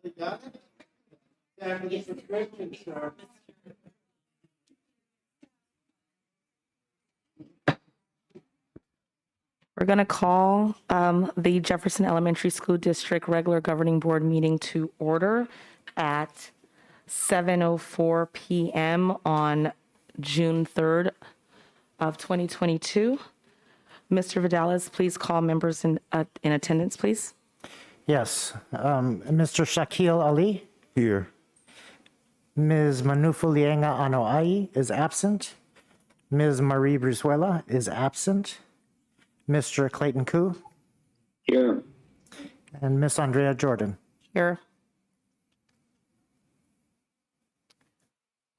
We're going to call the Jefferson Elementary School District regular governing board meeting to order at 7:04 p.m. on June 3rd of 2022. Mr. Vidales, please call members in attendance, please. Yes. Mr. Shakil Ali, Here. Ms. Manufulienga Anoa'i is absent. Ms. Marie Brizuela is absent. Mr. Clayton Koo Here. and Ms. Andrea Jordan. Here.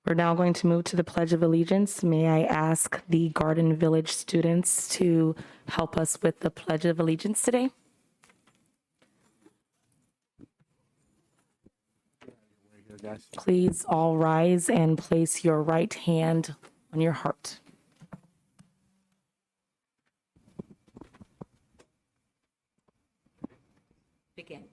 We're now going to move to the Pledge of Allegiance. May I ask the Garden Village students to help us with the Pledge of Allegiance today? Please all rise and place your right hand on your heart. Begin.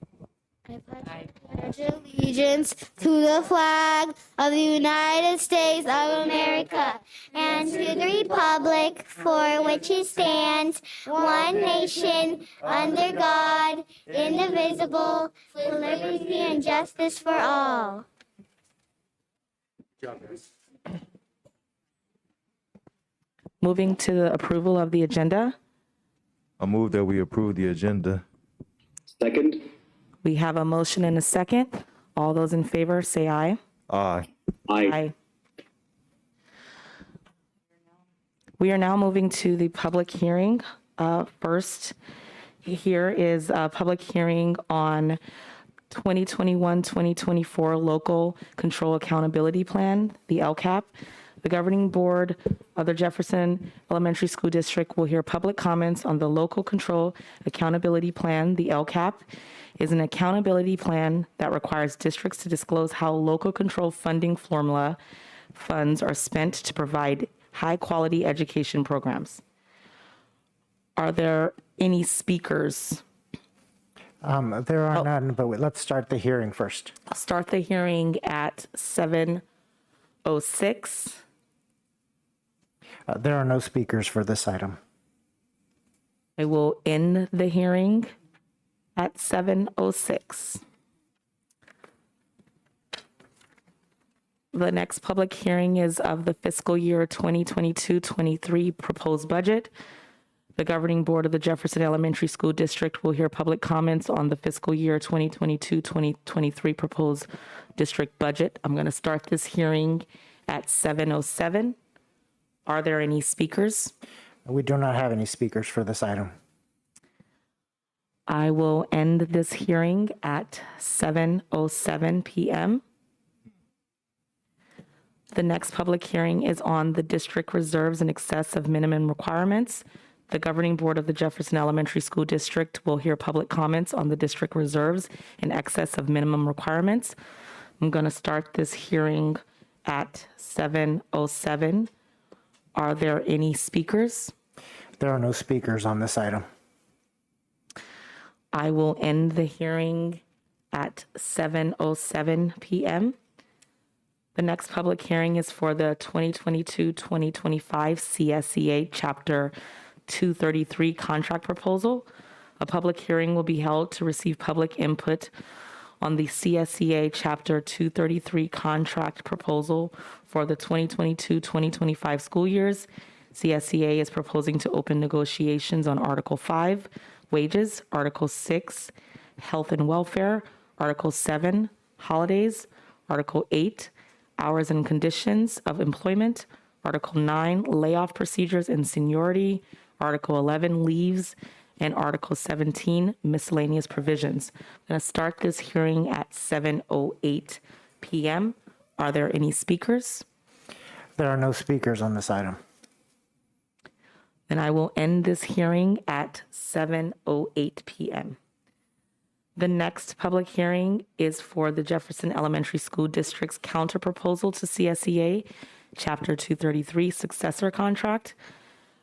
I pledge allegiance to the flag of the United States of America and to the republic for which it stands, one nation, under God, indivisible, with liberty and justice for all. Moving to the approval of the agenda. I move that we approve the agenda. Second. We have a motion and a second. All those in favor say aye. Aye. Aye. We are now moving to the public hearing. First, here is a public hearing on 2021-2024 Local Control Accountability Plan, the LCAP. The governing board of the Jefferson Elementary School District will hear public comments on the Local Control Accountability Plan, the LCAP. Is an accountability plan that requires districts to disclose how local control funding formula funds are spent to provide high-quality education programs. Are there any speakers? There are none, but let's start the hearing first. I'll start the hearing at 7:06. There are no speakers for this item. I will end the hearing at 7:06. The next public hearing is of the fiscal year 2022-23 proposed budget. The governing board of the Jefferson Elementary School District will hear public comments on the fiscal year 2022-2023 proposed district budget. I'm going to start this hearing at 7:07. Are there any speakers? We do not have any speakers for this item. I will end this hearing at 7:07 p.m. The next public hearing is on the district reserves in excess of minimum requirements. The governing board of the Jefferson Elementary School District will hear public comments on the district reserves in excess of minimum requirements. I'm going to start this hearing at 7:07. Are there any speakers? There are no speakers on this item. I will end the hearing at 7:07 p.m. The next public hearing is for the 2022-2025 CSEA Chapter 233 contract proposal. A public hearing will be held to receive public input on the CSEA Chapter 233 contract proposal for the 2022-2025 school years. CSEA is proposing to open negotiations on Article 5, wages, Article 6, health and welfare, Article 7, holidays, Article 8, hours and conditions of employment, Article 9, layoff procedures and seniority, Article 11, leaves, and Article 17, miscellaneous provisions. I'm going to start this hearing at 7:08 p.m. Are there any speakers? There are no speakers on this item. Then I will end this hearing at 7:08 p.m. The next public hearing is for the Jefferson Elementary School District's counterproposal to CSEA Chapter 233 successor contract.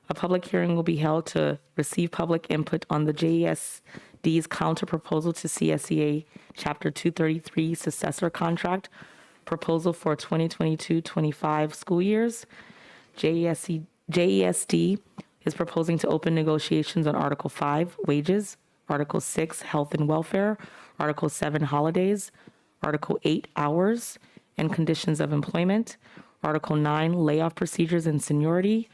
A public hearing will be held to receive public input on the JESD's counter proposal to CSEA Chapter 233 successor contract proposal for 2022-25 school years. JESD is proposing to open negotiations on Article 5, wages, Article 6, health and welfare, Article 7, holidays, Article 8, hours and conditions of employment, Article 9, layoff procedures and seniority,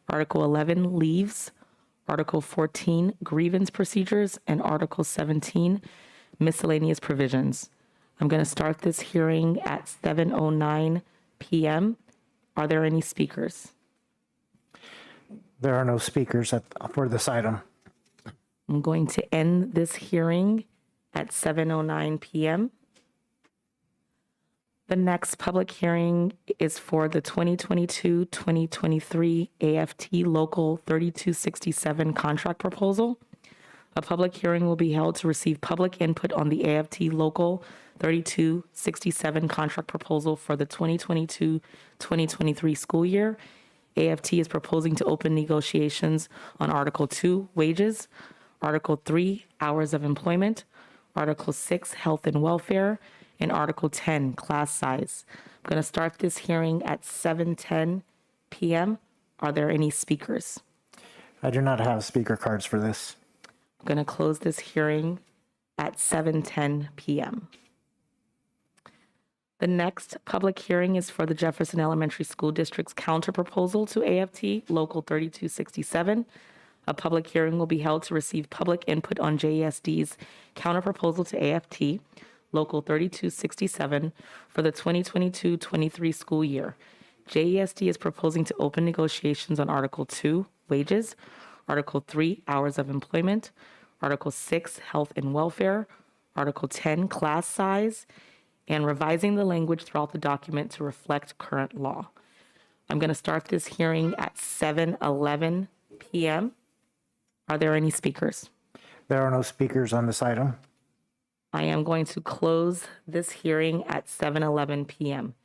Article 11, leaves, Article 14, grievance procedures, and Article 17, miscellaneous provisions. I'm going to start this hearing at 7:09 p.m. Are there any speakers? There are no speakers for this item. I'm going to end this hearing at 7:09 p.m. The next public hearing is for the 2022-2023 AFT Local 3267 contract proposal. A public hearing will be held to receive public input on the AFT Local 3267 contract proposal for the 2022-2023 school year. AFT is proposing to open negotiations on Article 2, wages, Article 3, hours of employment, Article 6, health and welfare, and Article 10, class size. I'm going to start this hearing at 7:10 p.m. Are there any speakers? I do not have speaker cards for this. I'm going to close this hearing at 7:10 p.m. The next public hearing is for the Jefferson Elementary School District's counterproposal to AFT Local 3267. A public hearing will be held to receive public input on JESD's counterproposal to AFT Local 3267 for the 2022-23 school year. JESD is proposing to open negotiations on Article 2, wages, Article 3, hours of employment, Article 6, health and welfare, Article 10, class size, and revising the language throughout the document to reflect current law. I'm going to start this hearing at 7:11 p.m. Are there any speakers? There are no speakers on this item. I am going to close this hearing at 7:11 p.m.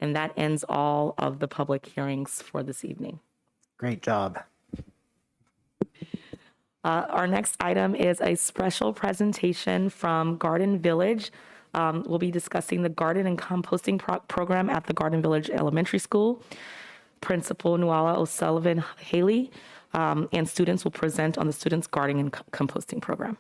And that ends all of the public hearings for this evening. Great job. Our next item is a special presentation from Garden Village. We'll be discussing the garden and composting program at the Garden Village Elementary School. Principal Nuala O'Sullivan Haley and students will present on the students' gardening and composting program.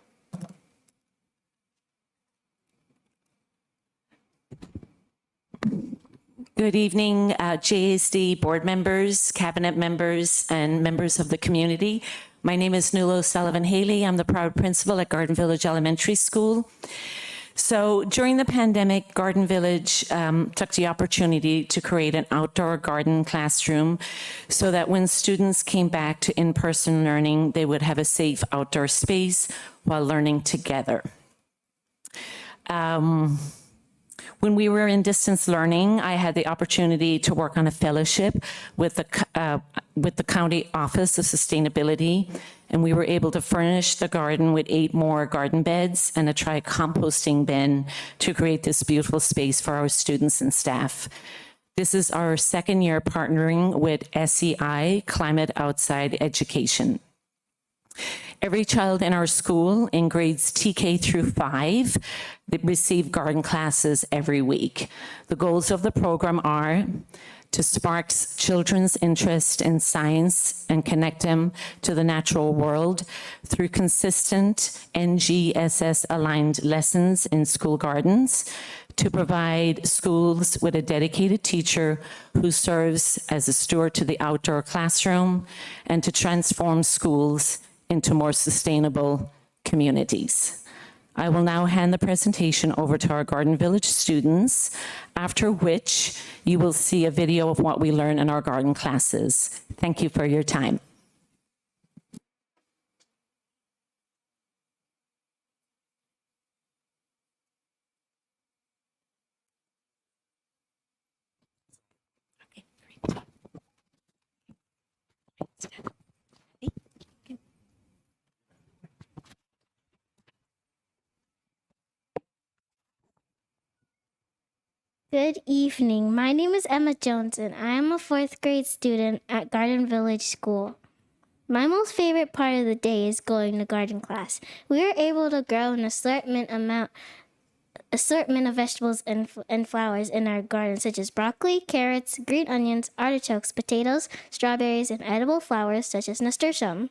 Good evening, JESD board members, cabinet members, and members of the community. My name is Nuala O'Sullivan Haley. I'm the proud principal at Garden Village Elementary School. So during the pandemic, Garden Village took the opportunity to create an outdoor garden classroom so that when students came back to in-person learning, they would have a safe outdoor space while learning together. When we were in distance learning, I had the opportunity to work on a fellowship with the County Office of Sustainability, and we were able to furnish the garden with 8 more garden beds and a composting bin to create this beautiful space for our students and staff. This is our second year partnering with SEI, Climate Outside Education. Every child in our school in grades TK through 5, they receive garden classes every week. The goals of the program are to spark children's interest in science and connect them to the natural world through consistent NGSS-aligned lessons in school gardens, to provide schools with a dedicated teacher who serves as a steward to the outdoor classroom, and to transform schools into more sustainable communities. I will now hand the presentation over to our Garden Village students, after which you will see a video of what we learn in our garden classes. Thank you for your time. Good evening. My name is Emma Jones, and I am a 4th grade student at Garden Village School. My most favorite part of the day is going to garden class. We are able to grow an assortment of vegetables and flowers in our garden, such as broccoli, carrots, green onions, artichokes, potatoes, strawberries, and edible flowers such as nasturtium.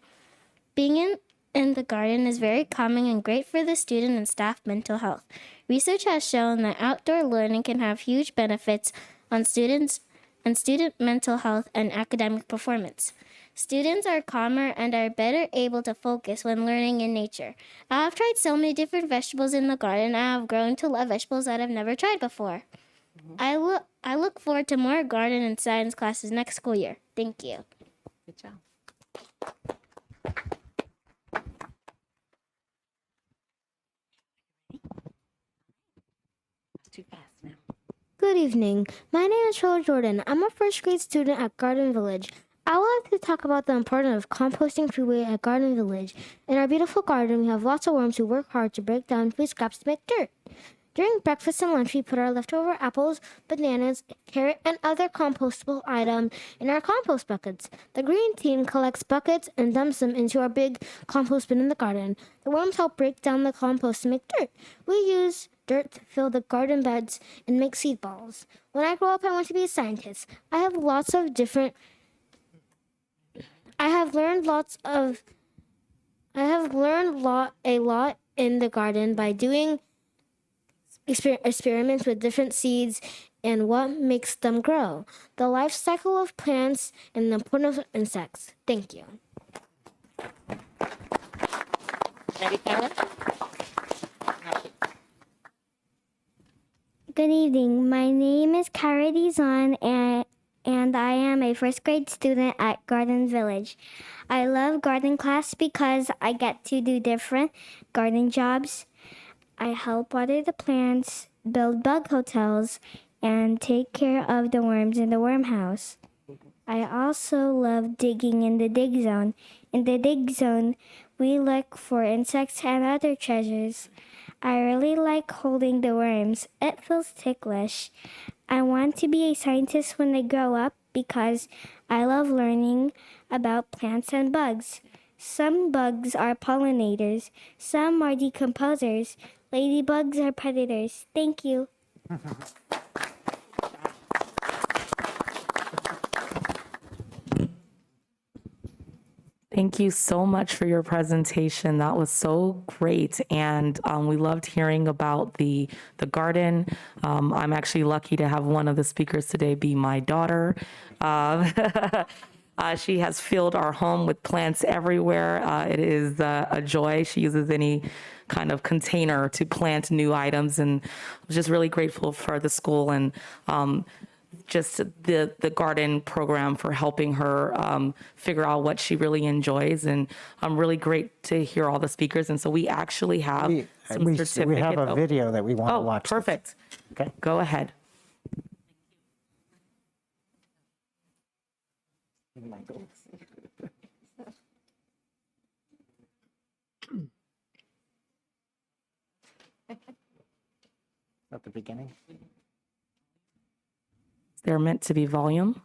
Being in the garden is very calming and great for the student and staff mental health. Research has shown that outdoor learning can have huge benefits on student mental health and academic performance. Students are calmer and are better able to focus when learning in nature. I have tried so many different vegetables in the garden. I have grown to love vegetables that I've never tried before. I look forward to more garden and science classes next school year. Thank you. Good job. Too fast now. Good evening. My name is Charlotte Jordan. I'm a first grade student at Garden Village. I would like to talk about the importance of composting food waste at Garden Village. In our beautiful garden, we have lots of worms who work hard to break down food scraps to make dirt. During breakfast and lunch, we put our leftover apples, bananas, carrot, and other compostable items in our compost buckets. The green team collects buckets and dumps them into our big compost bin in the garden. The worms help break down the compost to make dirt. We use dirt to fill the garden beds and make seed balls. When I grow up, I want to be a scientist. I have learned a lot in the garden by doing experiments with different seeds and what makes them grow, the life cycle of plants, and the importance of insects. Thank you. Ready, Karen? Good evening. My name is Kara Dizon, and I am a first grade student at Garden Village. I love garden class because I get to do different garden jobs. I help water the plants, build bug hotels, and take care of the worms in the worm house. I also love digging in the dig zone. In the dig zone, we look for insects and other treasures. I really like holding the worms. It feels ticklish. I want to be a scientist when I grow up because I love learning about plants and bugs. Some bugs are pollinators. Some are decomposers. Ladybugs are predators. Thank you. Thank you so much for your presentation. That was so great. And we loved hearing about the garden. I'm actually lucky to have one of the speakers today be my daughter. She has filled our home with plants everywhere. It is a joy. She uses any kind of container to plant new items. And I'm just really grateful for the school and just the garden program for helping her figure out what she really enjoys. And I'm really great to hear all the speakers. And so we actually have some We certificate. have a video that we want to Oh, watch. perfect. Okay. Go ahead. At the beginning. They're meant to be volume.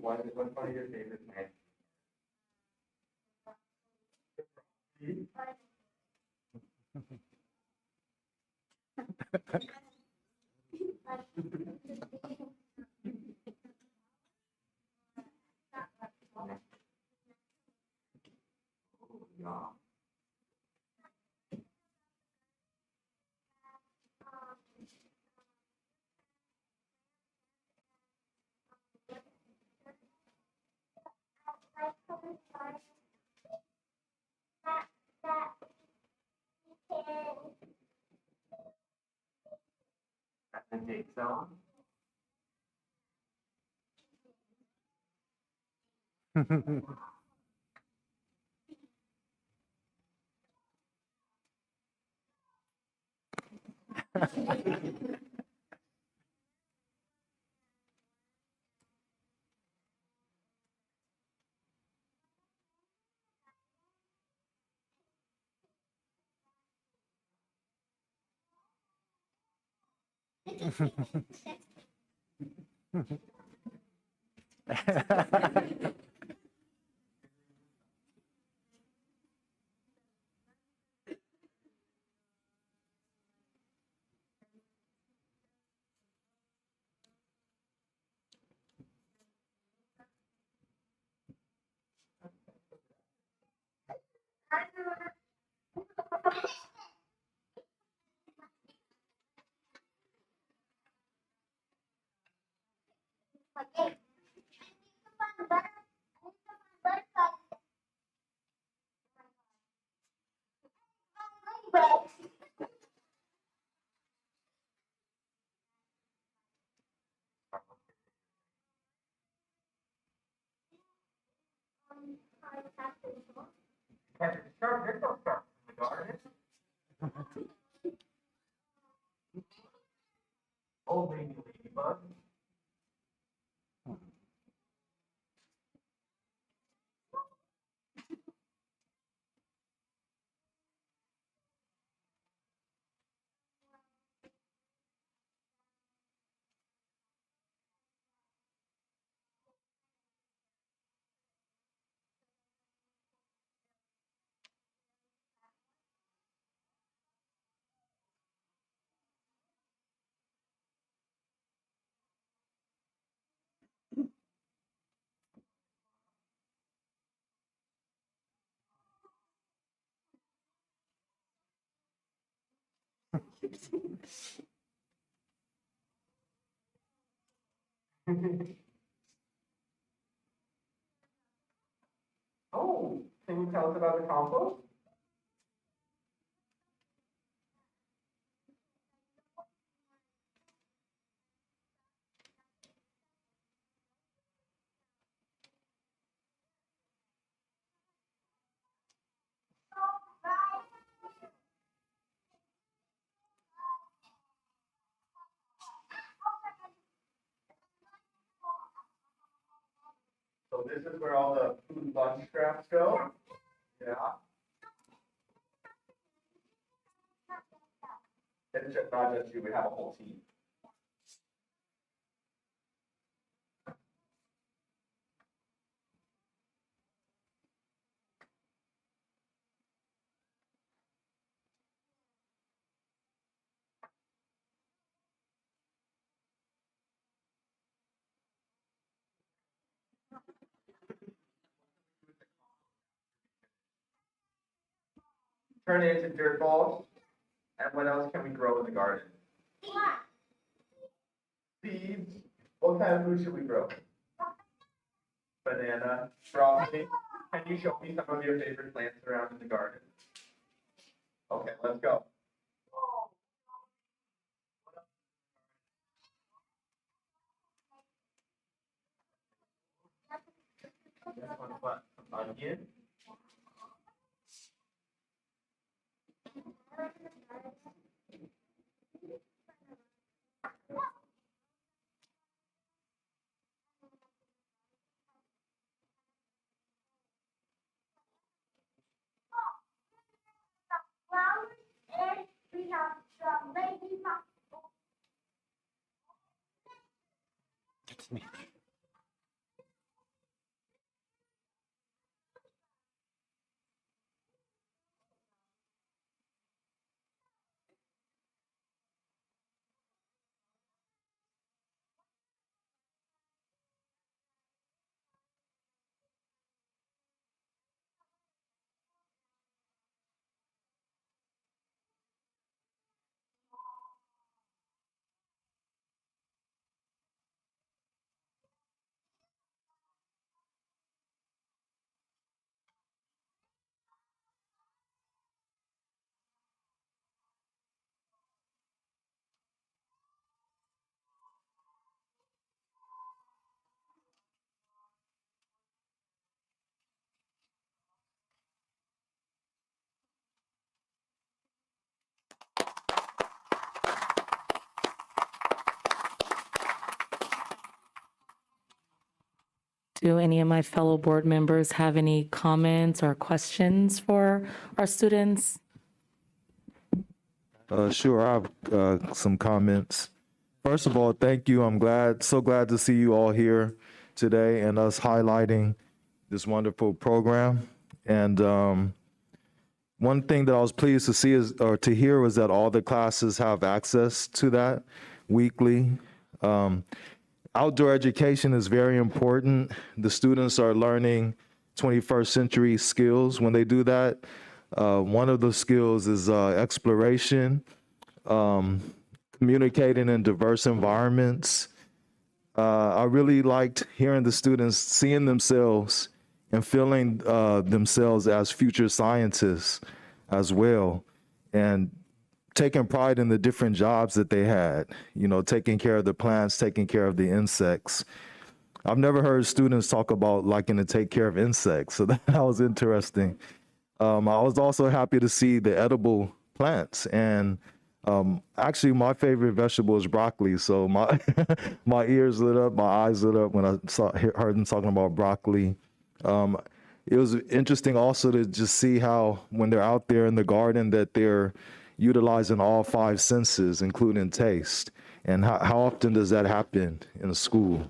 what's one of your favorite plants? That's the date zone. Oh, baby ladybug. Oh, can you tell us about the compost? So this is where all the food lunch scraps go? Yeah. It's just not just you, we have a whole team. Turn it into dirt balls. And what else can we grow in the garden? Seeds. What kind of food should we grow? Banana, broccoli. Can you show me some of your favorite plants around in the garden? Okay, let's go. This one's what? Onion. Do any of my fellow board members have any comments or questions for our students? Sure, I have some comments. First of all, thank you. So glad to see you all here today and us highlighting this wonderful program. And one thing that I was pleased to see or to hear was that all the classes have access to that weekly. Outdoor education is very important. The students are learning 21st century skills when they do that. One of the skills is exploration, communicating in diverse environments. I really liked hearing the students seeing themselves and feeling themselves as future scientists as well, and taking pride in the different jobs that they had, taking care of the plants, taking care of the insects. I've never heard students talk about liking to take care of insects, so that was interesting. I was also happy to see the edible plants, and actually my favorite vegetable is broccoli, so my my ears lit up, my eyes lit up when I heard them talking about broccoli. It was interesting also to just see how when they're out there in the garden that they're utilizing all 5 senses, including taste, and how often does that happen in a school?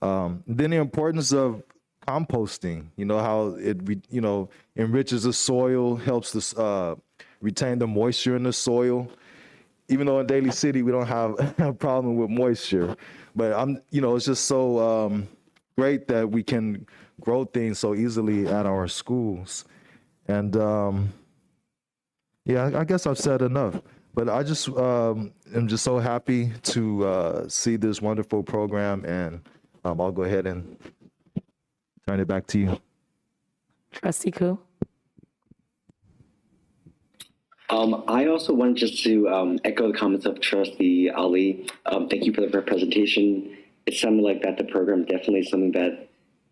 Then the importance of composting, how it, enriches the soil, helps us retain the moisture in the soil. Even though in Daly City we don't have a problem with moisture, but it's just so great that we can grow things so easily at our schools. And yeah, I guess I've said enough, but I just am just so happy to see this wonderful program, and I'll go ahead and turn it back to you. Trustee Koo? I also wanted just to echo the comments of Trustee Ali. Thank you for the presentation. It sounded like that the program definitely is something that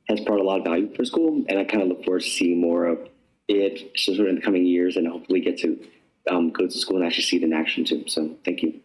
has brought a lot of value for school, and I kind of look forward to seeing more of it sort of in the coming years, and hopefully get to go to school and actually see it in action too. So thank you.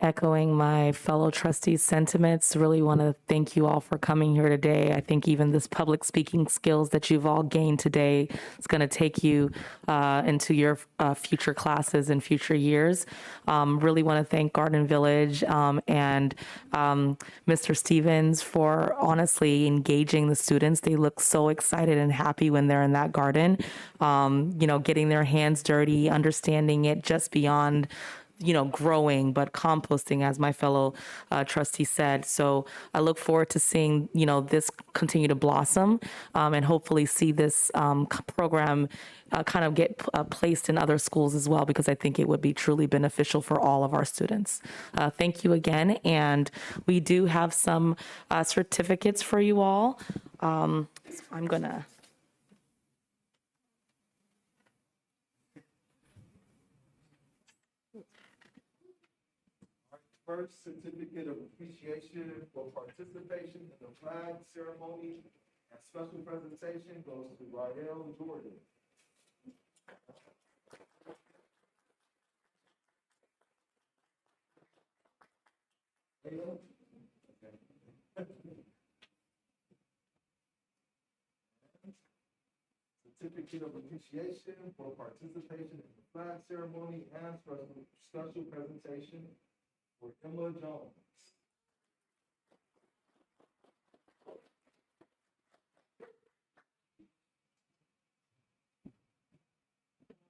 Echoing my fellow trustees' sentiments, really want to thank you all for coming here today. I think even this public speaking skills that you've all gained today is going to take you into your future classes and future years. Really want to thank Garden Village and Mr. Stevens for honestly engaging the students. They look so excited and happy when they're in that garden, getting their hands dirty, understanding it just beyond growing, but composting, as my fellow trustee said. So I look forward to seeing, this continue to blossom and hopefully see this program kind of get placed in other schools as well, because I think it would be truly beneficial for all of our students. Thank you again. And we do have some certificates for you all. So I'm going to. First certificate of appreciation for participation in the flag ceremony and special presentation goes to Rael Jordan. Certificate of appreciation for participation in the flag ceremony and special presentation for Emma Jones.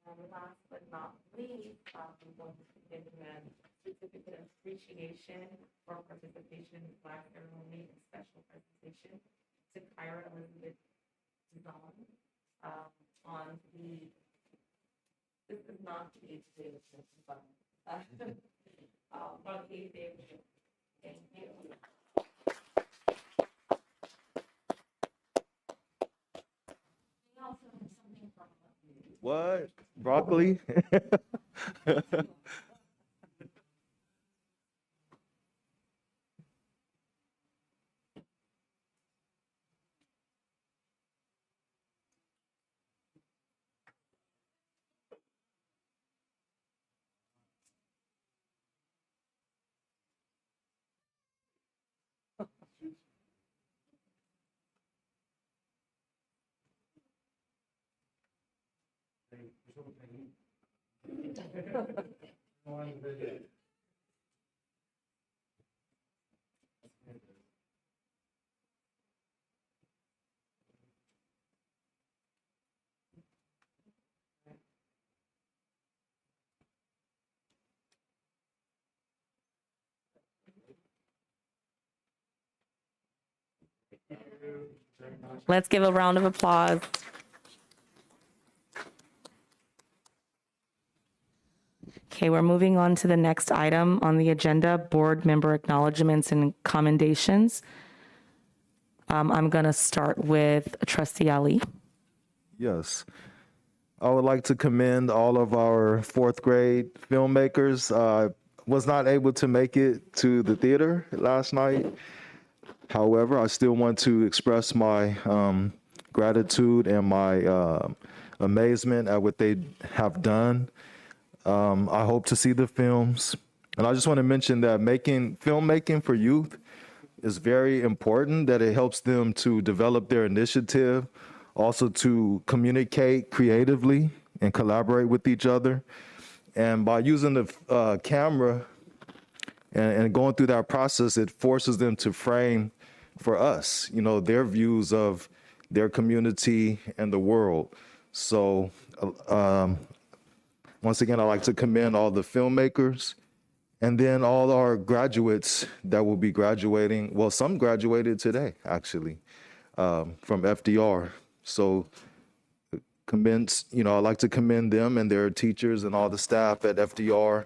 And last but not least, I'm going to give them certificate of appreciation for participation in flag ceremony and special presentation to Kyra Elizabeth Zahn on the. This is not the 8th day of June, but on the 8th day of June. Thank you. What? Broccoli? Let's give a round of applause. Okay, we're moving on to the next item on the agenda, board member acknowledgements and commendations. I'm going to start with Trustee Ali. Yes. I would like to commend all of our fourth grade filmmakers. I was not able to make it to the theater last night. However, I still want to express my gratitude and my amazement at what they have done. I hope to see the films. And I just want to mention that filmmaking for youth is very important, that it helps them to develop their initiative, also to communicate creatively and collaborate with each other. And by using the camera and going through that process, it forces them to frame for us, their views of their community and the world. So once again, I'd like to commend all the filmmakers and then all our graduates that will be graduating. Well, some graduated today, actually, from FDR. So I'd like to commend them and their teachers and all the staff at FDR,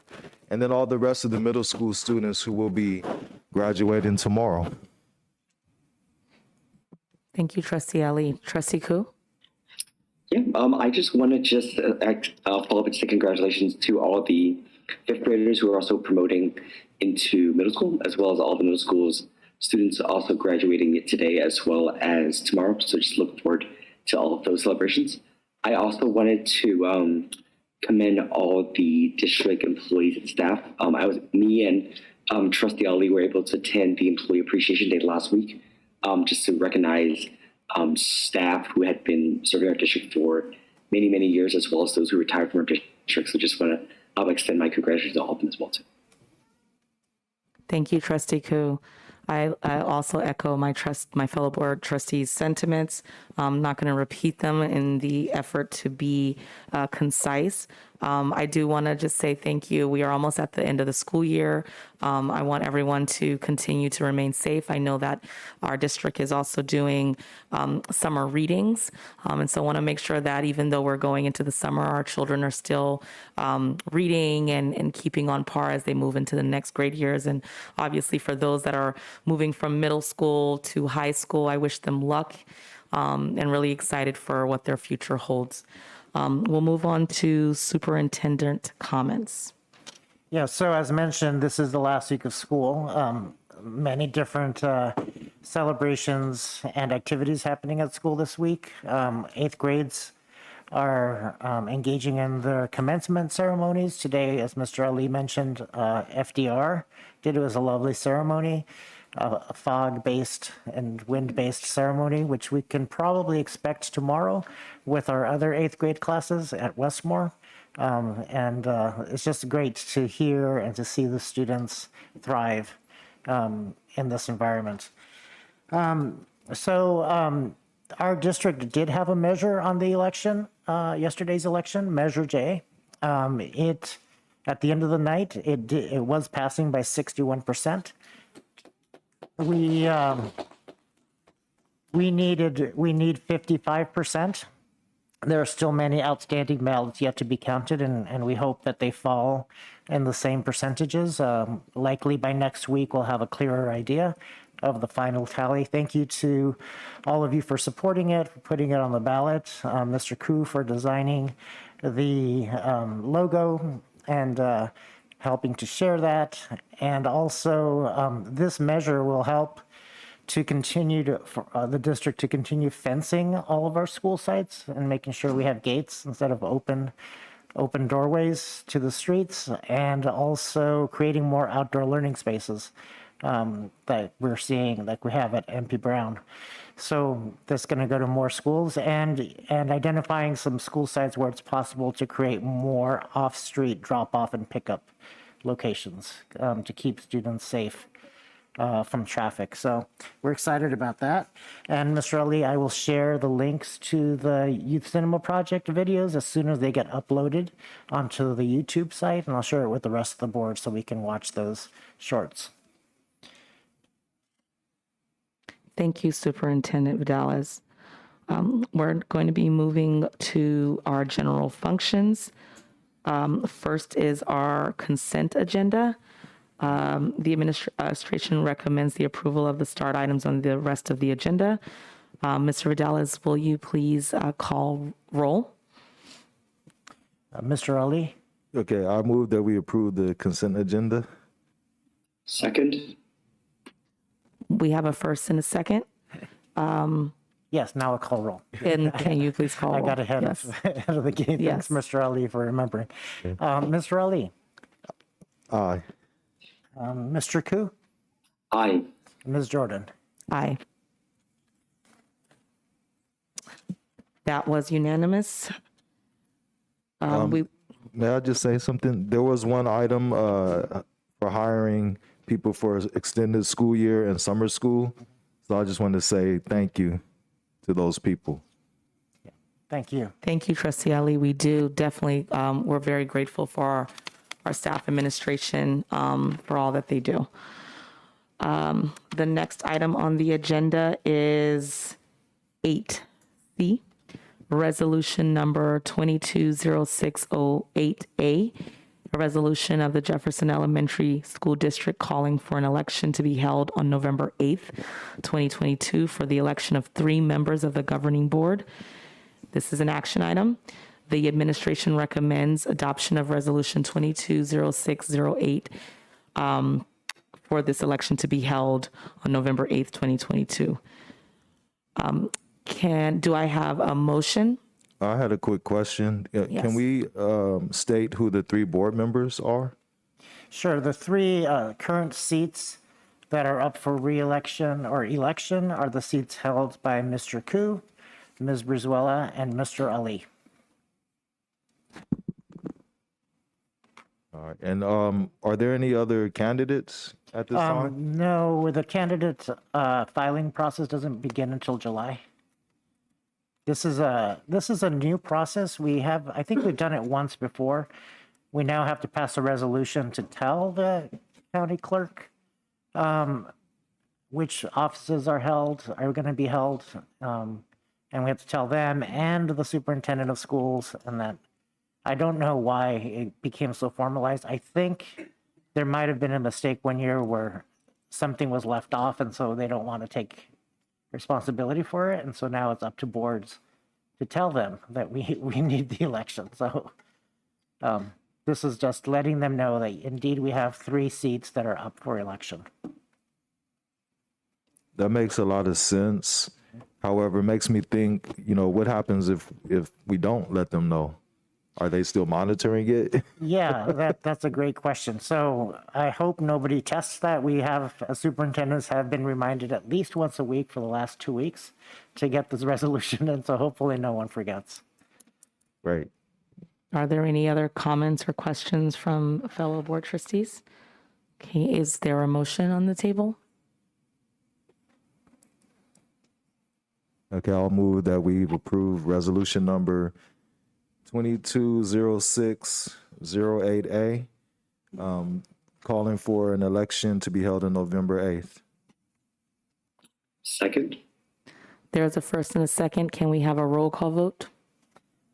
and then all the rest of the middle school students who will be graduating tomorrow. Thank you, Trustee Ali. Trustee Koo? Yeah, I just want to follow up and say congratulations to all the fifth graders who are also promoting into middle school, as well as all the middle school's students also graduating today as well as tomorrow. So just look forward to all of those celebrations. I also wanted to commend all the district employees and staff. Me and Trustee Ali were able to attend the Employee Appreciation Day last week, just to recognize staff who had been serving our district for many, many years, as well as those who retired from our district. So just want to extend my congratulations to all of them as well, too. Thank you, Trustee Koo. I also echo my fellow board trustees' sentiments. I'm not going to repeat them in the effort to be concise. I do want to just say thank you. We are almost at the end of the school year. I want everyone to continue to remain safe. I know that our district is also doing summer readings. And so I want to make sure that even though we're going into the summer, our children are still reading and keeping on par as they move into the next grade years. And obviously for those that are moving from middle school to high school, I wish them luck and really excited for what their future holds. We'll move on to superintendent comments. Yeah, so as mentioned, this is the last week of school. Many different celebrations and activities happening at school this week. Eighth grades are engaging in their commencement ceremonies. Today, as Mr. Ali mentioned, FDR did. It was a lovely ceremony, a fog-based and wind-based ceremony, which we can probably expect tomorrow with our other eighth grade classes at Westmore. And it's just great to hear and to see the students thrive in this environment. Our district did have a measure on the election, yesterday's election, Measure J. At the end of the night, it was passing by 61%. We need 55%. There are still many outstanding ballots yet to be counted, and we hope that they fall in the same percentages. Likely by next week, we'll have a clearer idea of the final tally. Thank you to all of you for supporting it, for putting it on the ballot, Mr. Koo for designing the logo and helping to share that. And also, this measure will help to continue for the district to continue fencing all of our school sites and making sure we have gates instead of open doorways to the streets, and also creating more outdoor learning spaces. that we're seeing, like we have at MP Brown. So that's going to go to more schools and identifying some school sites where it's possible to create more off-street drop-off and pickup locations to keep students safe from traffic. So we're excited about that. And Mr. Ali, I will share the links to the Youth Cinema Project videos as soon as they get uploaded onto the YouTube site, and I'll share it with the rest of the board so we can watch those shorts. Thank you, Superintendent Vidales. We're going to be moving to our general functions. First is our consent agenda. The administration recommends the approval of the start items on the rest of the agenda. Mr. Vidales, will you please call roll? Mr. Ali, Okay, I move that we approve the consent agenda. Second. We have a first and a second. yes, now I'll call roll. And can you please call I roll? got ahead, Yes. ahead of the game. Yes. Thanks, Mr. Ali, for remembering. Mr. Ali, Aye. Mr. Koo, Aye. Ms. Jordan. Aye. That was unanimous. May I just say something? There was one item for hiring people for extended school year and summer school. So I just wanted to say thank you to those people. Thank you. Thank you, Trustee Ali. We do definitely, we're very grateful for our staff administration for all that they do. The next item on the agenda is 8C, resolution number 220608A, a resolution of the Jefferson Elementary School District calling for an election to be held on November 8th, 2022 for the election of 3 members of the governing board. This is an action item. The administration recommends adoption of resolution 220608 for this election to be held on November 8th, 2022. Do I have a motion? I had a quick question. Yes. Can we state who the 3 board members are? Sure. The 3 current seats that are up for re-election or election are the seats held by Mr. Koo, Ms. Brizuela, and Mr. Ali. All right. And are there any other candidates at this time? No, the candidate filing process doesn't begin until July. This is a new process. I think we've done it once before. We now have to pass a resolution to tell the county clerk which offices are going to be held, and we have to tell them and the superintendent of schools. And that I don't know why it became so formalized. I think there might have been a mistake one year where something was left off, and so they don't want to take responsibility for it, and so now it's up to boards to tell them that we need the election. So this is just letting them know that indeed we have 3 seats that are up for election. That makes a lot of sense. However, it makes me think, what happens if we don't let them know? Are they still monitoring it? Yeah, that's a great question. So I hope nobody tests that. We have, as superintendents, have been reminded at least once a week for the last 2 weeks to get this resolution, and so hopefully no one forgets. Right. Are there any other comments or questions from fellow board trustees? Okay, is there a motion on the table? Okay, I'll move that we approve resolution number 220608A, calling for an election to be held on November 8th. Second. There's a first and a second. Can we have a roll call vote?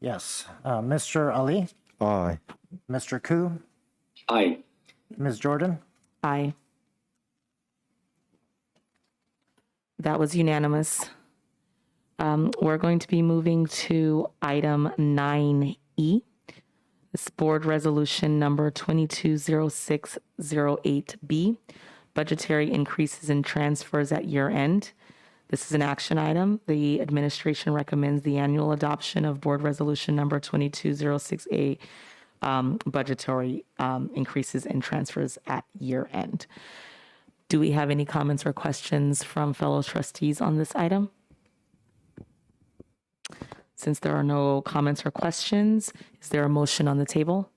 Yes, Mr. Ali, Aye. Mr. Koo, Aye. Ms. Jordan, Aye. That was unanimous. We're going to be moving to item 9E. This board resolution number 220608B, budgetary increases and transfers at year end. This is an action item. The administration recommends the annual adoption of board resolution number 2206A, budgetary increases and transfers at year end. Do we have any comments or questions from fellow trustees on this item? Since there are no comments or questions, is there a motion on the table?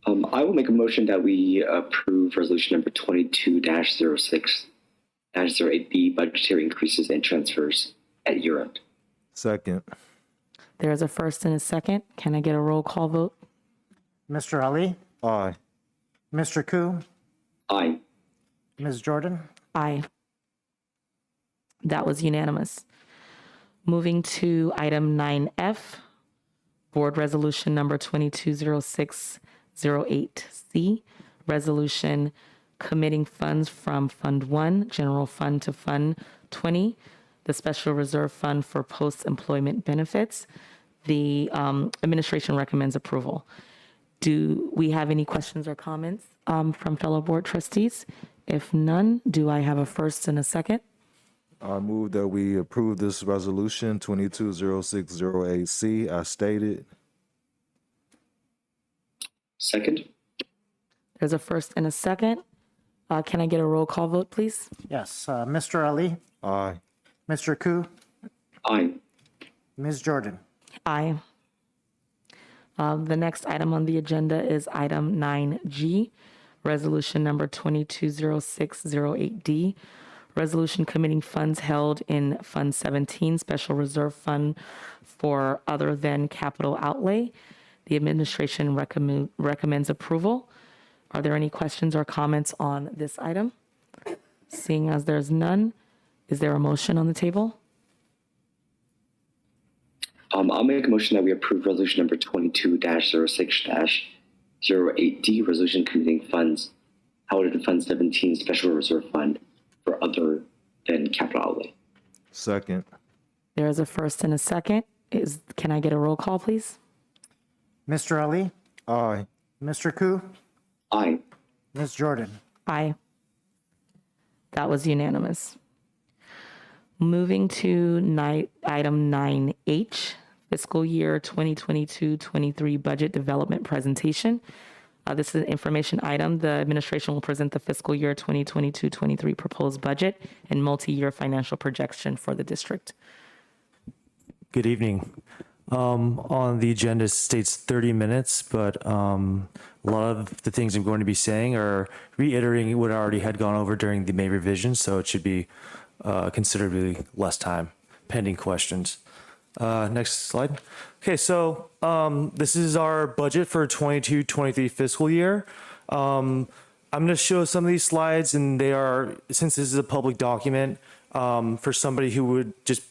I will make a motion that we approve resolution number 22-06-08B, budgetary increases and transfers at year end. Second. There is a first and a second. Can I get a roll call vote? Mr. Ali, Aye. Mr. Koo, Aye. Ms. Jordan, Aye. That was unanimous. Moving to item 9F, Board Resolution Number 220608C, Resolution committing funds from Fund 1, General Fund to Fund 20, the Special Reserve Fund for Post-Employment Benefits. The administration recommends approval. Do we have any questions or comments from fellow board trustees? If none, do I have a first and a second? I move that we approve this resolution 220608C as stated. Second. There's a first and a second. Can I get a roll call vote, please? yes, Mr. Ali, Aye. Mr. Koo, Aye. Ms. Jordan, Aye. The next item on the agenda is item 9G, Resolution Number 220608D, Resolution committing funds held in Fund 17, Special Reserve Fund for other than capital outlay. The administration recommends approval. Are there any questions or comments on this item? Seeing as there's none, is there a motion on the table? I'll make a motion that we approve resolution number 22-06-08D, resolution committing funds held in Fund 17 Special Reserve Fund for other than capital outlay. Second. There is a first and a second. Can I get a roll call, please? Mr. Ali, Aye. Mr. Koo, Aye. Ms. Jordan, Aye. That was unanimous. Moving to item 9H, fiscal year 2022-23 budget development presentation. This is an information item. The administration will present the fiscal year 2022-23 proposed budget and multi-year financial projection for the district. Good evening. On the agenda it states 30 minutes, but a lot of the things I'm going to be saying are reiterating what I already had gone over during the May revision, so it should be considerably less time, pending questions. Next slide. Okay, so this is our budget for 22-23 fiscal year. I'm going to show some of these slides, and they are, since this is a public document, for somebody who would just,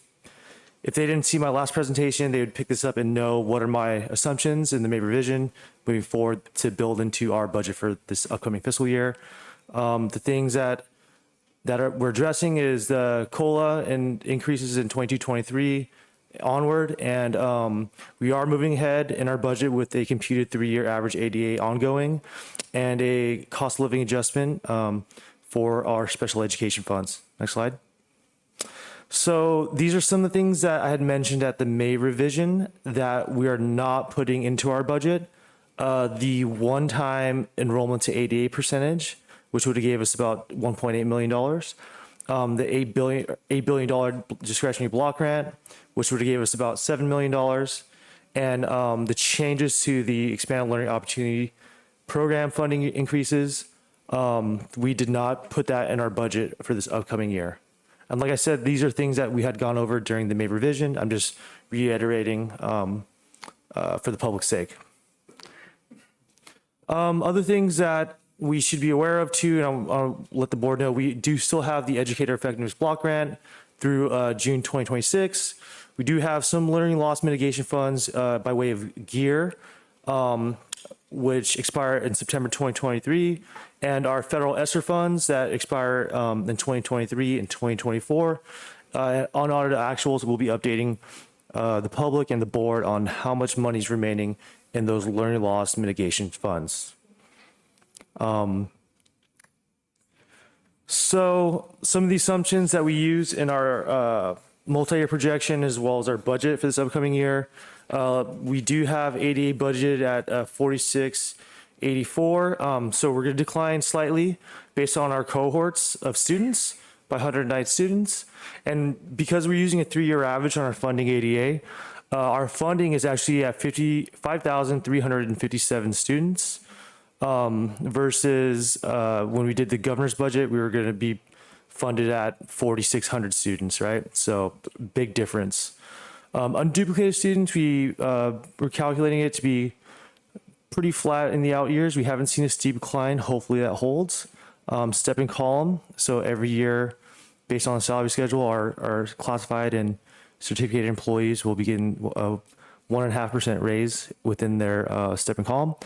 if they didn't see my last presentation, they would pick this up and know what are my assumptions in the May revision moving forward to build into our budget for this upcoming fiscal year. The things that we're addressing is the COLA and increases in 22-23 onward, and we are moving ahead in our budget with a computed 3-year average ADA ongoing and a cost of living adjustment for our special education funds. Next slide. So these are some of the things that I had mentioned at the May revision that we are not putting into our budget. The one-time enrollment to ADA percentage, which would have gave us about $1.8 million. The $8 billion discretionary block grant, which would have gave us about $7 million. And the changes to the expanded learning opportunity program funding increases, we did not put that in our budget for this upcoming year. And like I said, these are things that we had gone over during the May revision. I'm just reiterating for the public's sake. Other things that we should be aware of too, and I'll let the board know, we do still have the Educator Effectiveness Block Grant through June 2026. We do have some learning loss mitigation funds by way of GEAR, which expire in September 2023, and our federal ESSER funds that expire in 2023 and 2024. Unaudited actuals will be updating the public and the board on how much money is remaining in those learning loss mitigation funds. So some of the assumptions that we use in our multi-year projection as well as our budget for this upcoming year, we do have ADA budgeted at 46 84. So we're going to decline slightly based on our cohorts of students by 109 students. And because we're using a 3-year average on our funding ADA, our funding is actually at 55,357 students versus when we did the governor's budget, we were going to be funded at 4,600 students, right? So big difference. Unduplicated students, we're calculating it to be pretty flat in the out years. We haven't seen a steep decline. Hopefully that holds. Stepping column. So every year, based on the salary schedule, our classified and certificated employees will be getting a 1.5% raise within their stepping column.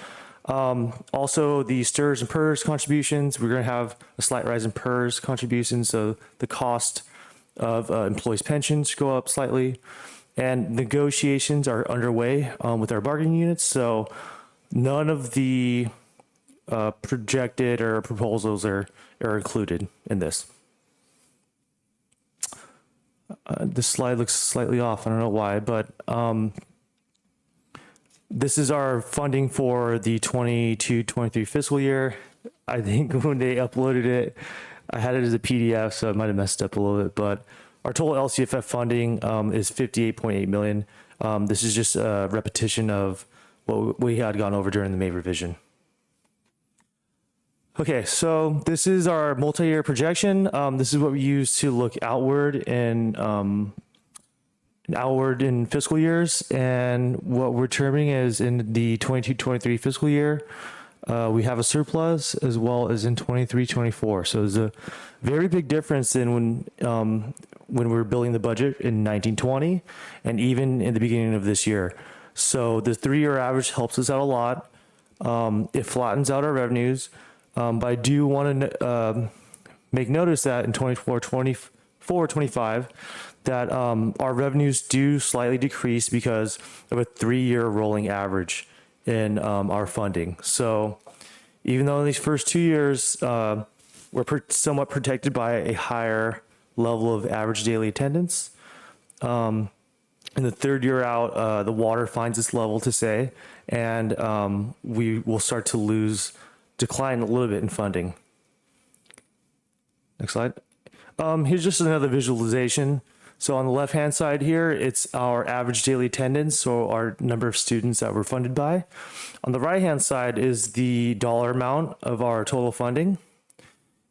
Also, the STIRS and PERS contributions, we're going to have a slight rise in PERS contributions. So the cost of employees' pensions go up slightly. And negotiations are underway with our bargaining units. So none of the projected or proposals are included in this. This slide looks slightly off. I don't know why, but this is our funding for the 22-23 fiscal year. I think when they uploaded it, I had it as a PDF, so I might have messed up a little bit, but our total LCFF funding is $58.8 million. This is just a repetition of what we had gone over during the May revision. Okay, so this is our multi-year projection. This is what we use to look outward in fiscal years. And what we're determining is in the 22-23 fiscal year, we have a surplus as well as in 23-24. So there's a very big difference in when we were building the budget in 1920 and even in the beginning of this year. So the 3-year average helps us out a lot. It flattens out our revenues. But I do want to make notice that in 24-25 that our revenues do slightly decrease because of a 3-year rolling average in our funding. So even though in these first 2 years, we're somewhat protected by a higher level of average daily attendance, in the 3rd year out, the water finds its level to say, and we will start to decline a little bit in funding. Next slide. Here's just another visualization. So on the left-hand side here, it's our average daily attendance, so our number of students that we're funded by. On the right-hand side is the dollar amount of our total funding.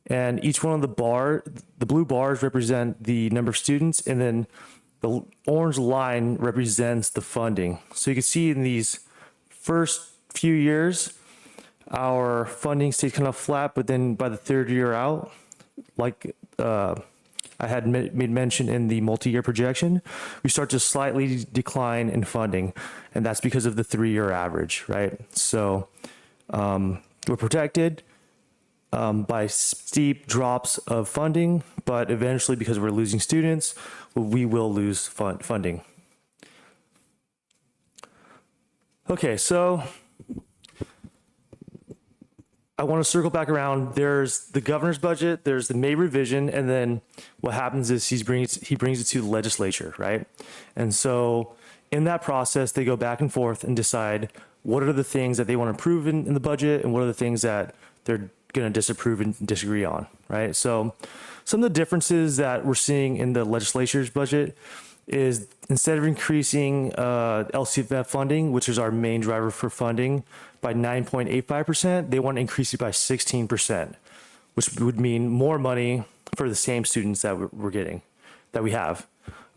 And each one of the blue bars represent the number of students, and then the orange line represents the funding. So you can see in these first few years, our funding stays kind of flat, but then by the 3rd year out, like I had made mention in the multi-year projection, we start to slightly decline in funding, and that's because of the 3-year average, right? So we're protected by steep drops of funding, but eventually, because we're losing students, we will lose funding. Okay, so I want to circle back around. There's the governor's budget, there's the May revision, and then what happens is he brings it to the legislature, right? And so in that process, they go back and forth and decide what are the things that they want to approve in the budget and what are the things that they're going to disapprove and disagree on, right? So some of the differences that we're seeing in the legislature's budget is instead of increasing LCFF funding, which is our main driver for funding, by 9.85%, they want to increase it by 16%, which would mean more money for the same students that we have.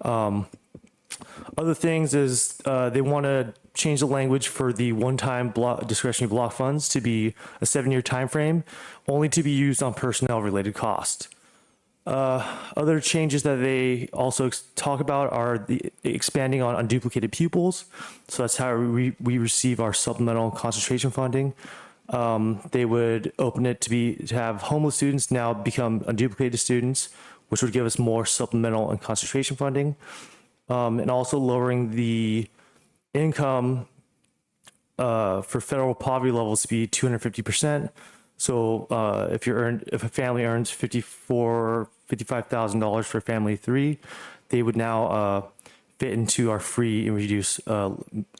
Other things is they want to change the language for the one-time discretionary block funds to be a 7-year time frame, only to be used on personnel-related costs. Other changes that they also talk about are the expanding on unduplicated pupils. So that's how we receive our supplemental concentration funding. They would open it to have homeless students now become unduplicated students, which would give us more supplemental and concentration funding. And also lowering the income for federal poverty levels to be 250%. So if a family earns $55,000 for family 3, they would now fit into our free and reduced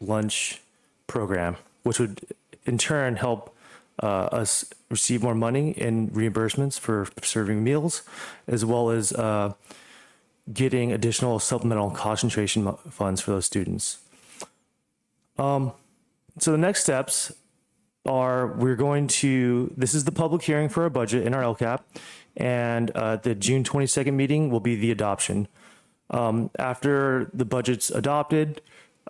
lunch program, which would in turn help us receive more money in reimbursements for serving meals, as well as getting additional supplemental concentration funds for those students. So the next steps are this is the public hearing for our budget in our LCAP, and the June 22nd meeting will be the adoption. After the budget's adopted,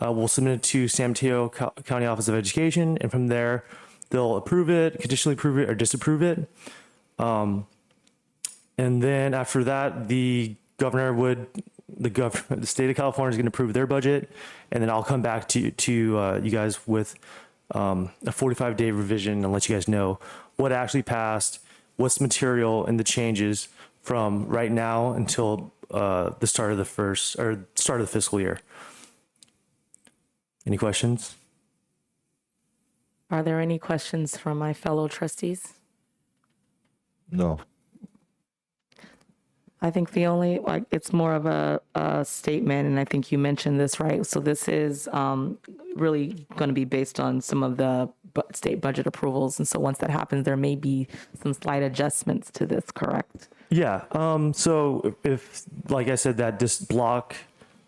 we'll submit it to San Mateo County Office of Education, and from there, they'll approve it, conditionally approve it, or disapprove it. And then after that, the state of California is going to approve their budget, and then I'll come back to you guys with a 45-day revision and let you guys know what actually passed, what's material, and the changes from right now until the start of the fiscal year. Any questions? Are there any questions from my fellow trustees? No. I think the only, it's more of a statement, and I think you mentioned this, right? So this is really going to be based on some of the state budget approvals. And so once that happens, there may be some slight adjustments to this, correct? Yeah. So if, like I said, that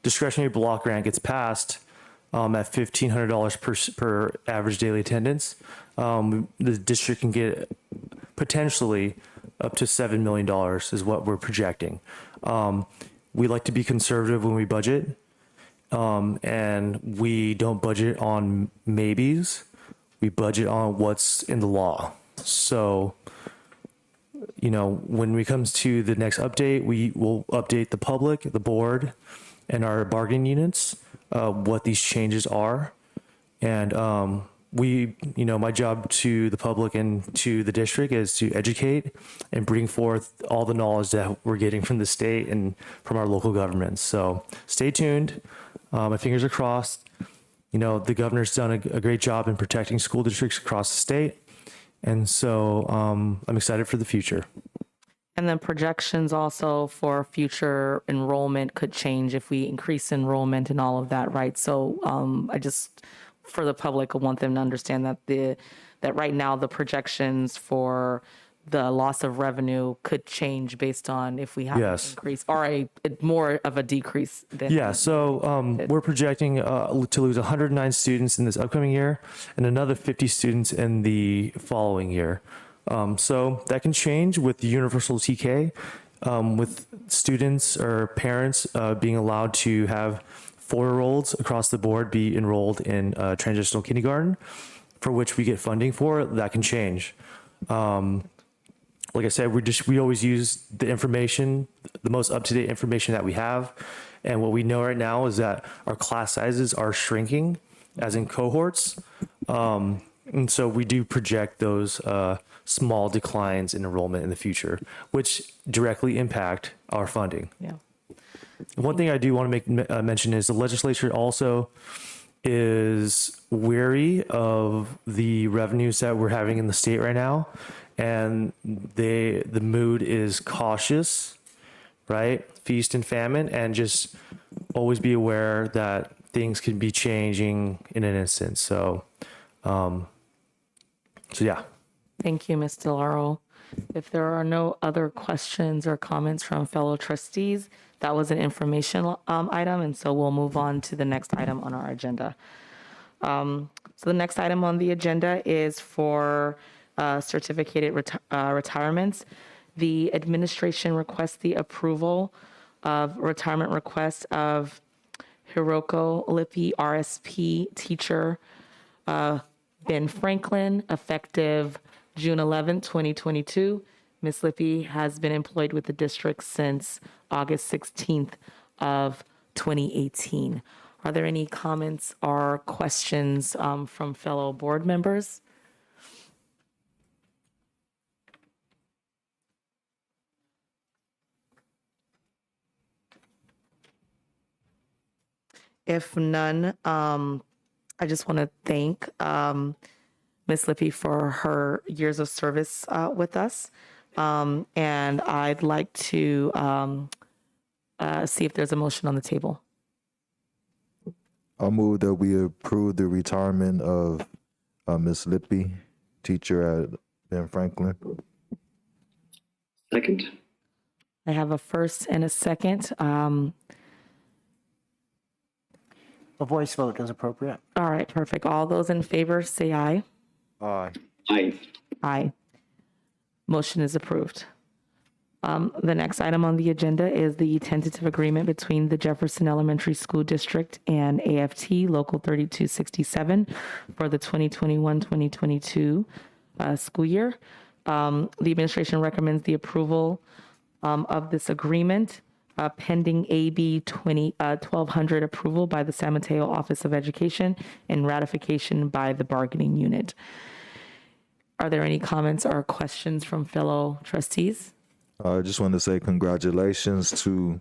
discretionary block grant gets passed at $1,500 per average daily attendance, the district can get potentially up to $7 million is what we're projecting. We like to be conservative when we budget, and we don't budget on maybes. We budget on what's in the law. So, when it comes to the next update, we will update the public, the board, and our bargaining units, what these changes are. And my job to the public and to the district is to educate and bring forth all the knowledge that we're getting from the state and from our local governments. So stay tuned. My fingers are crossed. The governor's done a great job in protecting school districts across the state. And so I'm excited for the future. And then projections also for future enrollment could change if we increase enrollment and all of that, right? So for the public, I want them to understand that that right now the projections for the loss of revenue could change based on if we have an increase or more of a decrease. So we're projecting to lose 109 students in this upcoming year and another 50 students in the following year. So that can change with the universal TK, with students or parents being allowed to have 4-year-olds across the board be enrolled in transitional kindergarten, for which we get funding for. That can change. Like I said, we always use the information, the most up-to-date information that we have. And what we know right now is that our class sizes are shrinking, as in cohorts. And so we do project those small declines in enrollment in the future, which directly impact our funding. Yeah. One thing I do want to make mention is the legislature also is wary of the revenues that we're having in the state right now. And the mood is cautious, right? Feast and famine, and just always be aware that things can be changing in an instant. So yeah. Thank you, Ms. DeLauro. If there are no other questions or comments from fellow trustees, that was an informational item, and so we'll move on to the next item on our agenda. So the next item on the agenda is for certificated retirements. The administration requests the approval of retirement request of Hiroko Lippi, RSP teacher, Ben Franklin, effective June 11, 2022. Ms. Lippi has been employed with the district since August 16th of 2018. Are there any comments or questions from fellow board members? If none, I just want to thank Ms. Lippi for her years of service with us. And I'd like to see if there's a motion on the table. I'll move that we approve the retirement of Ms. Lippi teacher at Ben Franklin. Second. I have a first and a second. A voice vote is appropriate. All right, perfect. All those in favor, say aye. Aye. Aye. Aye. Motion is approved. The next item on the agenda is the tentative agreement between the Jefferson Elementary School District and AFT Local 3267 for the 2021-2022 school year. The administration recommends the approval of this agreement pending AB 1200 approval by the San Mateo Office of Education and ratification by the bargaining unit. Are there any comments or questions from fellow trustees? I just want to say congratulations to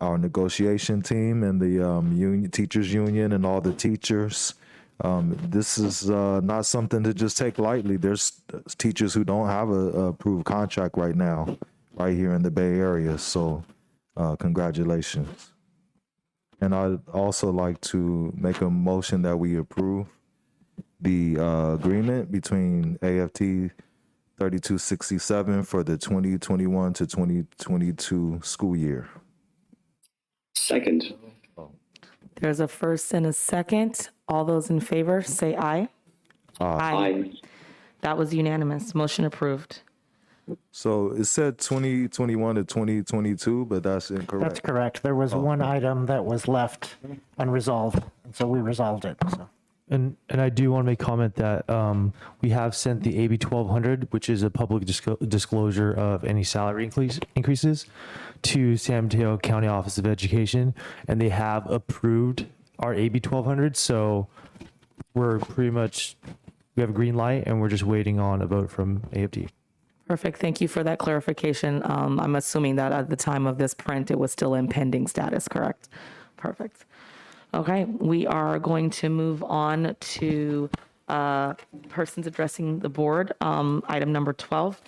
our negotiation team and the union, teachers union and all the teachers. This is not something to just take lightly. There's teachers who don't have a approved contract right now, right here in the Bay Area. So congratulations. And I'd also like to make a motion that we approve the agreement between AFT 3267 for the 2021 to 2022 school year. Second. There's a first and a second. All those in favor, say aye. Aye. That was unanimous. Motion approved. So it said 2021 to 2022, but that's incorrect. That's correct. There was one item that was left unresolved, and so we resolved it. So. And I do want to make comment that we have sent the AB 1200, which is a public disclosure of any salary increases, to San Mateo County Office of Education, and they have approved our AB 1200. So we're pretty much, we have a green light, and we're just waiting on a vote from AFD. Perfect. Thank you for that clarification. I'm assuming that at the time of this print, it was still in pending status, correct? Perfect. Okay, we are going to move on to persons addressing the board. Item number 12.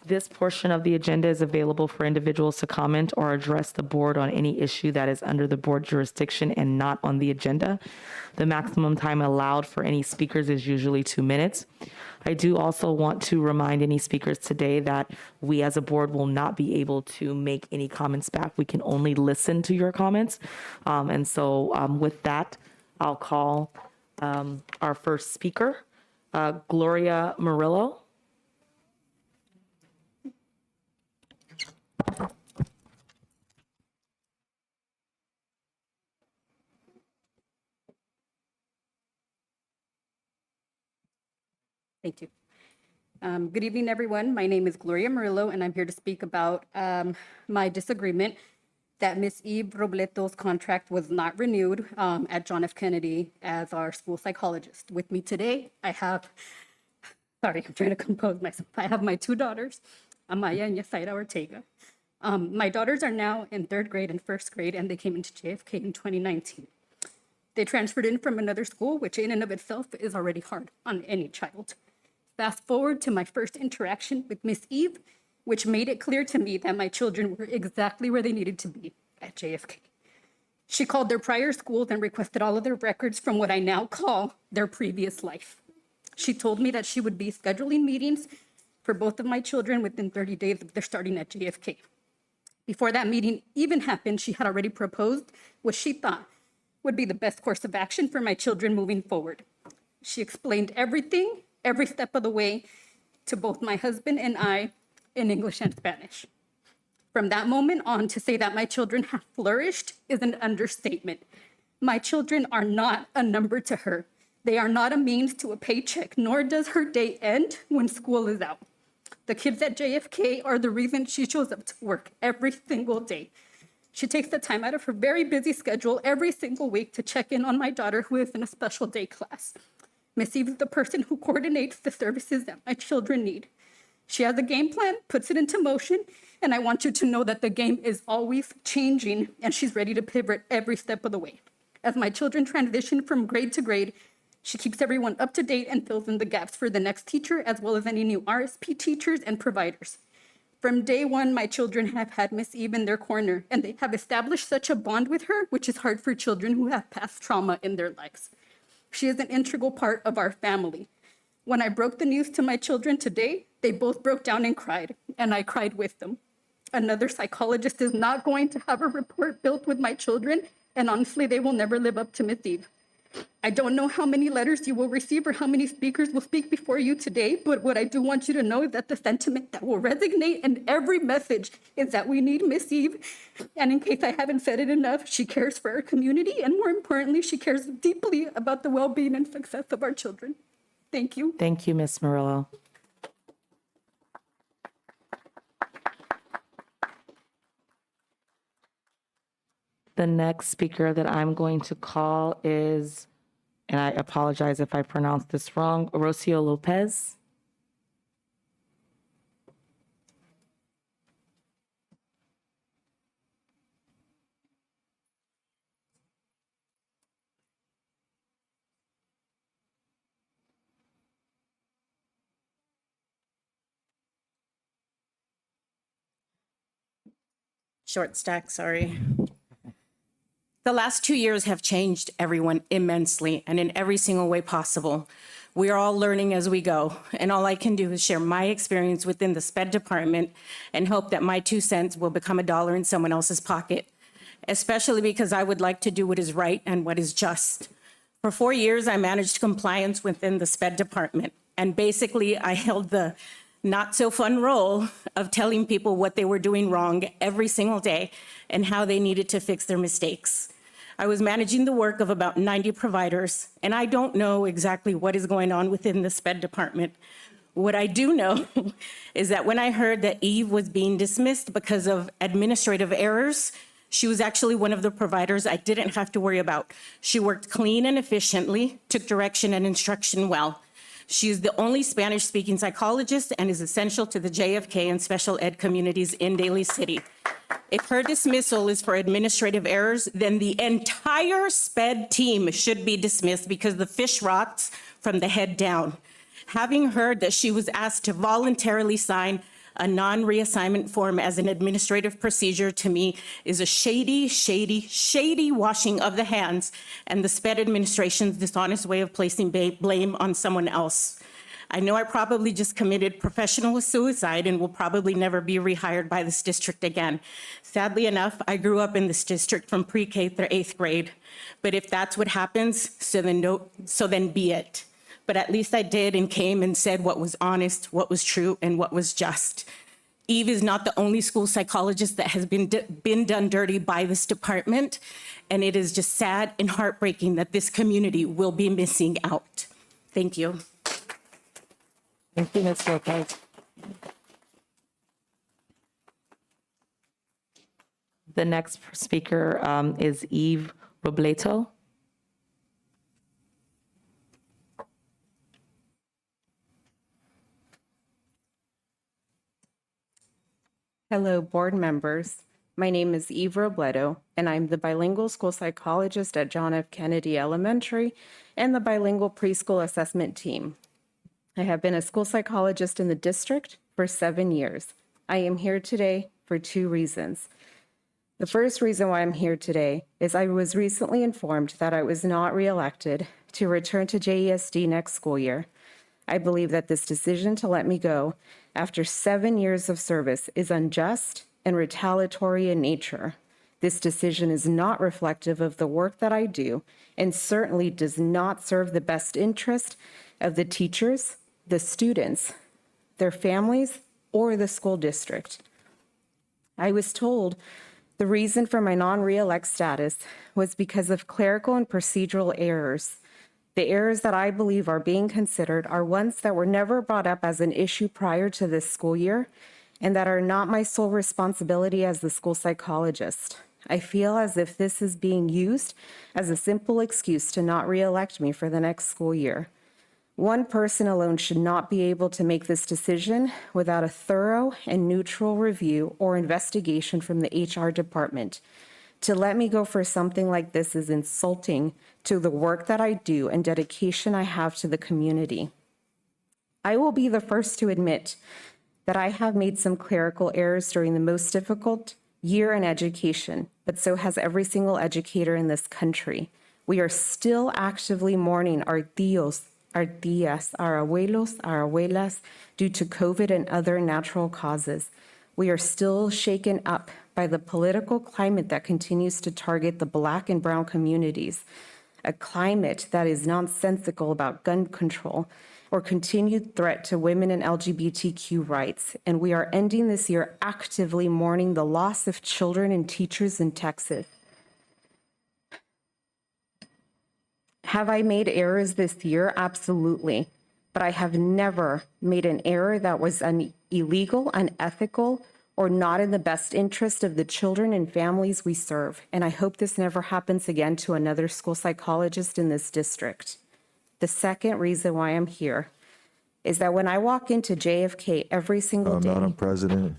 This portion of the agenda is available for individuals to comment or address the board on any issue that is under the board jurisdiction and not on the agenda. The maximum time allowed for any speakers is usually 2 minutes. I do also want to remind any speakers today that we as a board will not be able to make any comments back. We can only listen to your comments. And so with that, I'll call our first speaker, Gloria Murillo. Thank you. Good evening, everyone. My name is Gloria Murillo, and I'm here to speak about my disagreement that Ms. Eve Robleto's contract was not renewed at John F. Kennedy as our school psychologist. With me today, I have, sorry, I'm trying to compose myself. I have my two daughters, Amaya and Yasaira Ortega. My daughters are now in 3rd grade and 1st grade, and they came into JFK in 2019. They transferred in from another school, which in and of itself is already hard on any child. Fast forward to my first interaction with Miss Eve, which made it clear to me that my children were exactly where they needed to be at JFK. She called their prior schools and requested all of their records from what I now call their previous life. She told me that she would be scheduling meetings for both of my children within 30 days of their starting at JFK. Before that meeting even happened, she had already proposed what she thought would be the best course of action for my children moving forward. She explained everything, every step of the way, to both my husband and I in English and Spanish. From that moment on, to say that my children have flourished is an understatement. My children are not a number to her. They are not a means to a paycheck, nor does her day end when school is out. The kids at JFK are the reason she shows up to work every single day. She takes the time out of her very busy schedule every single week to check in on my daughter who is in a special day class. Miss Eve is the person who coordinates the services that my children need. She has a game plan, puts it into motion, and I want you to know that the game is always changing and she's ready to pivot every step of the way. As my children transition from grade to grade, she keeps everyone up to date and fills in the gaps for the next teacher, as well as any new RSP teachers and providers. From day one, my children have had Miss Eve in their corner, and they have established such a bond with her, which is hard for children who have past trauma in their lives. She is an integral part of our family. When I broke the news to my children today, they both broke down and cried, and I cried with them. Another psychologist is not going to have a report built with my children, and honestly, they will never live up to Ms. Eve. I don't know how many letters you will receive or how many speakers will speak before you today, but what I do want you to know is that the sentiment that will resonate in every message is that we need Miss Eve. And in case I haven't said it enough, she cares for our community, and more importantly, she cares deeply about the well-being and success of our children. Thank you. Thank you, Ms. Murillo. The next speaker that I'm going to call is, and I apologize if I pronounce this wrong, Rocio Lopez. Short stack, sorry. The last 2 years have changed everyone immensely and in every single way possible. We are all learning as we go, and all I can do is share my experience within the SPED department and hope that my 2 cents will become a dollar in someone else's pocket, especially because I would like to do what is right and what is just. For 4 years, I managed compliance within the SPED department, and basically I held the not so fun role of telling people what they were doing wrong every single day and how they needed to fix their mistakes. I was managing the work of about 90 providers, and I don't know exactly what is going on within the SPED department. What I do know is that when I heard that Eve was being dismissed because of administrative errors, she was actually one of the providers I didn't have to worry about. She worked clean and efficiently, took direction and instruction well. She is the only Spanish-speaking psychologist and is essential to the JFK and special ed communities in Daly City. If her dismissal is for administrative errors, then the entire SPED team should be dismissed because the fish rots from the head down. Having heard that she was asked to voluntarily sign a non-reassignment form as an administrative procedure, to me is a shady, shady, shady washing of the hands and the SPED administration's dishonest way of placing blame on someone else. I know I probably just committed professional suicide and will probably never be rehired by this district again. Sadly enough, I grew up in this district from pre-K through 8th grade. But if that's what happens, so then be it. But at least I did and came and said what was honest, what was true, and what was just. Eve is not the only school psychologist that has been done dirty by this department, and it is just sad and heartbreaking that this community will be missing out. Thank you. Thank you, Ms. Lopez. The next speaker is Eve Robleto. Hello, board members. My name is Eve Robledo, and I'm the bilingual school psychologist at John F. Kennedy Elementary and the bilingual preschool assessment team. I have been a school psychologist in the district for 7 years. I am here today for 2 reasons. The first reason why I'm here today is I was recently informed that I was not reelected to return to JESD next school year. I believe that this decision to let me go after 7 years of service is unjust and retaliatory in nature. This decision is not reflective of the work that I do and certainly does not serve the best interest of the teachers, the students, their families, or the school district. I was told the reason for my non-reelect status was because of clerical and procedural errors. The errors that I believe are being considered are ones that were never brought up as an issue prior to this school year and that are not my sole responsibility as the school psychologist. I feel as if this is being used as a simple excuse to not reelect me for the next school year. One person alone should not be able to make this decision without a thorough and neutral review or investigation from the HR department. To let me go for something like this is insulting to the work that I do and dedication I have to the community. I will be the first to admit that I have made some clerical errors during the most difficult year in education, but so has every single educator in this country. We are still actively mourning our tios, our tías, our abuelos, our abuelas, due to COVID and other natural causes. We are still shaken up by the political climate that continues to target the Black and Brown communities, a climate that is nonsensical about gun control or continued threat to women and LGBTQ rights. And we are ending this year actively mourning the loss of children and teachers in Texas. Have I made errors this year? Absolutely. But I have never made an error that was illegal, unethical, or not in the best interest of the children and families we serve. And I hope this never happens again to another school psychologist in this district. The second reason why I'm here is that when I walk into JFK every single day. Madam President,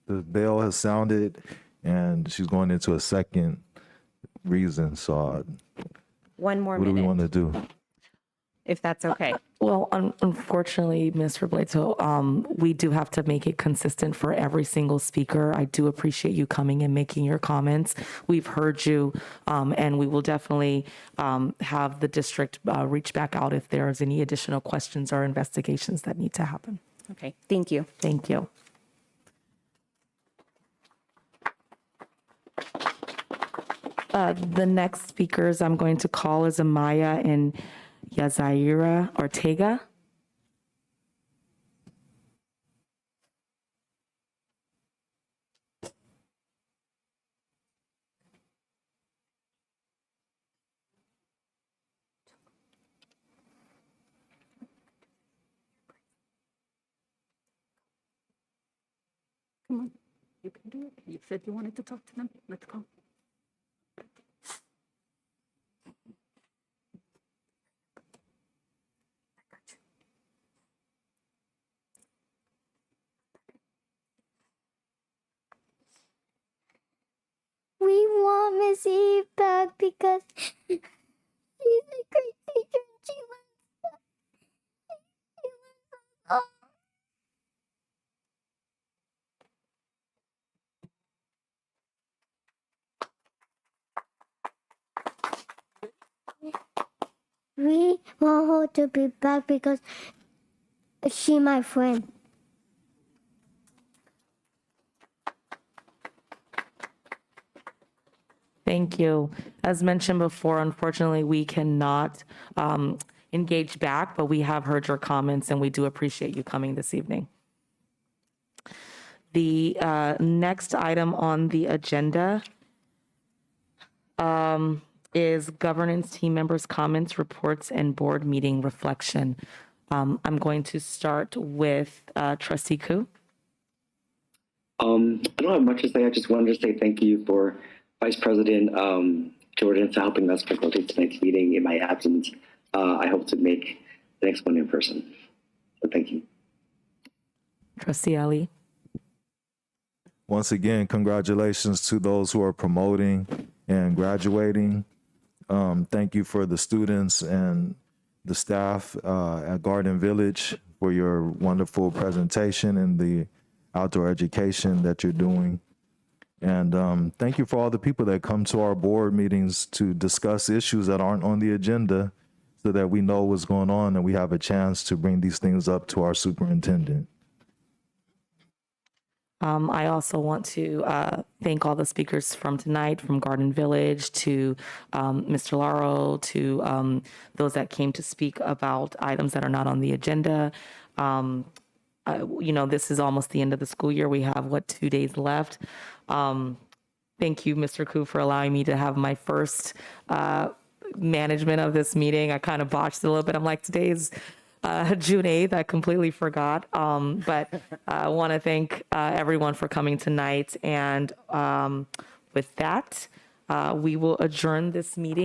the bell has sounded and she's going into a second reason. So One more what do we minute, want to do? if that's okay. Well, unfortunately, Mr. Blato, we do have to make it consistent for every single speaker. I do appreciate you coming and making your comments. We've heard you, and we will definitely have the district reach back out if there's any additional questions or investigations that need to happen. Okay, thank you. Thank you. The next speakers I'm going to call is Amaya and Yazaira Ortega. Come on, you can do it. You said you wanted to talk to them. Let's go. We want Miss Eve back because she's a great teacher and she learns a lot. We want her to be back because she's my friend. Thank you. As mentioned before, unfortunately, we cannot engage back, but we have heard your comments and we do appreciate you coming this evening. The next item on the agenda is governance team members' comments, reports, and board meeting reflection. I'm going to start with Trustee Koo. I don't have much to say. I just wanted to say thank you for Vice President Jordan for helping us facilitate tonight's meeting in my absence. I hope to make the next one in person. So thank you. Trustee Ali. Once again, congratulations to those who are promoting and graduating. Thank you for the students and the staff at Garden Village for your wonderful presentation and the outdoor education that you're doing. And thank you for all the people that come to our board meetings to discuss issues that aren't on the agenda so that we know what's going on and we have a chance to bring these things up to our superintendent. I also want to thank all the speakers from tonight, from Garden Village to Mr. Laro, to those that came to speak about items that are not on the agenda. You know, this is almost the end of the school year. We have, 2 days left. Thank you, Mr. Koo, for allowing me to have my first management of this meeting. I kind of botched it a little bit. I'm like, today's June 8th. I completely forgot. But I want to thank everyone for coming tonight. And with that, we will adjourn this meeting.